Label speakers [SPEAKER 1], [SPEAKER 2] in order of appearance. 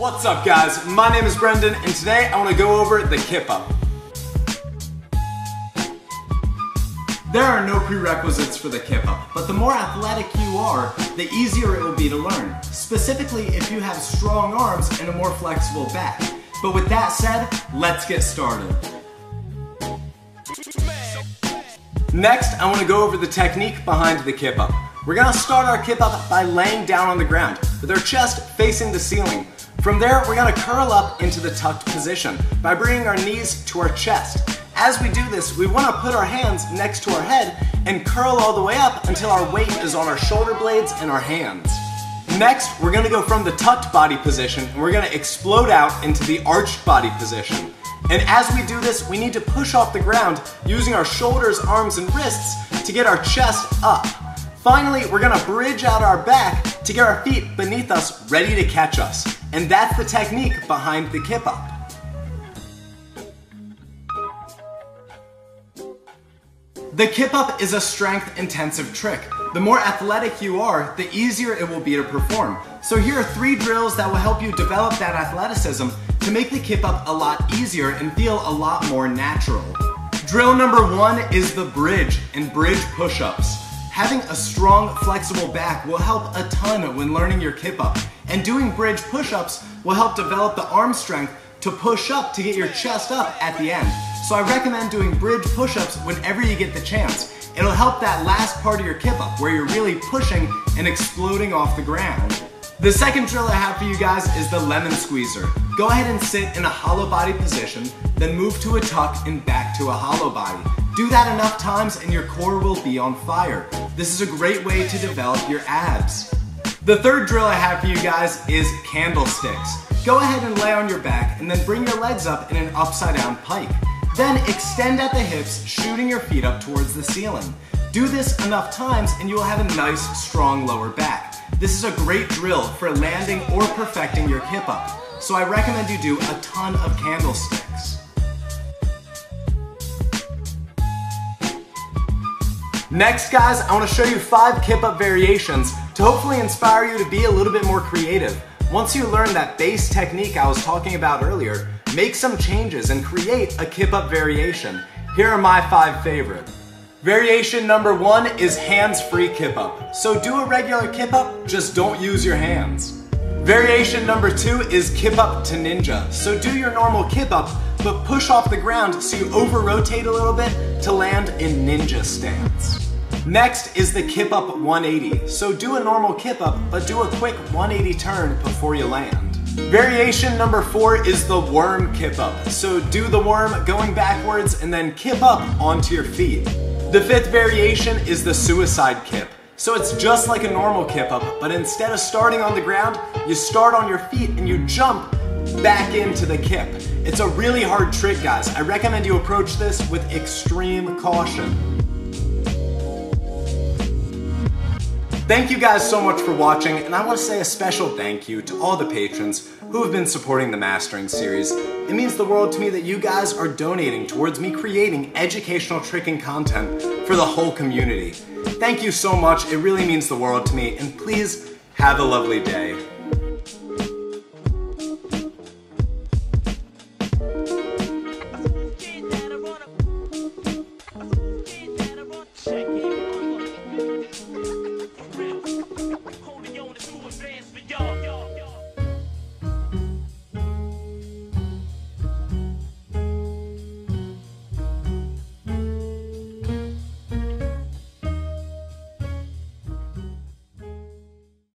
[SPEAKER 1] What's up guys, my name is Brendan and today I want to go over the Kip Up. There are no prerequisites for the Kip Up, but the more athletic you are, the easier it will be to learn, specifically if you have strong arms and a more flexible back. But with that said, let's get started. Next, I want to go over the technique behind the Kip Up. We're going to start our Kip Up by laying down on the ground with our chest facing the ceiling. From there, we're going to curl up into the tucked position by bringing our knees to our chest. As we do this, we want to put our hands next to our head and curl all the way up until our weight is on our shoulder blades and our hands. Next, we're going to go from the tucked body position and we're going to explode out into the arched body position. And as we do this, we need to push off the ground using our shoulders, arms, and wrists to get our chest up. Finally, we're going to bridge out our back to get our feet beneath us ready to catch us. And that's the technique behind the Kip Up. The Kip Up is a strength-intensive trick. The more athletic you are, the easier it will be to perform. So here are 3 drills that will help you develop that athleticism to make the Kip Up a lot easier and feel a lot more natural. Drill number 1 is the bridge and bridge push-ups. Having a strong, flexible back will help a ton when learning your Kip Up, and doing bridge push-ups will help develop the arm strength to push up to get your chest up at the end. So I recommend doing bridge push-ups whenever you get the chance. It'll help that last part of your Kip Up where you're really pushing and exploding off the ground. The second drill I have for you guys is the lemon squeezer. Go ahead and sit in a hollow body position, then move to a tuck and back to a hollow body. Do that enough times and your core will be on fire. This is a great way to develop your abs. The third drill I have for you guys is candlesticks. Go ahead and lay on your back and then bring your legs up in an upside down pike. Then extend at the hips, shooting your feet up towards the ceiling. Do this enough times and you will have a nice, strong lower back. This is a great drill for landing or perfecting your Kip Up. So I recommend you do a ton of candlesticks. Next guys, I want to show you 5 Kip Up variations to hopefully inspire you to be a little bit more creative. Once you learn that base technique I was talking about earlier, make some changes and create a Kip Up variation. Here are my 5 favorite. Variation number 1 is hands-free Kip Up. So do a regular Kip Up, just don't use your hands. Variation number 2 is Kip Up to Ninja. So do your normal Kip Up, but push off the ground so you over-rotate a little bit to land in ninja stance. Next is the Kip Up 180. So do a normal Kip Up, but do a quick 180 turn before you land. Variation number 4 is the worm Kip Up. So do the worm going backwards and then Kip up onto your feet. The 5th variation is the suicide Kip. So it's just like a normal Kip Up, but instead of starting on the ground, you start on your feet and you jump back into the Kip. It's a really hard trick, guys. I recommend you approach this with extreme caution. Thank you guys so much for watching, and I want to say a special thank you to all the patrons who have been supporting the Mastering series. It means the world to me that you guys are donating towards me creating educational tricking content for the whole community. Thank you so much, it really means the world to me, and please have a lovely day.
[SPEAKER 2] Check it.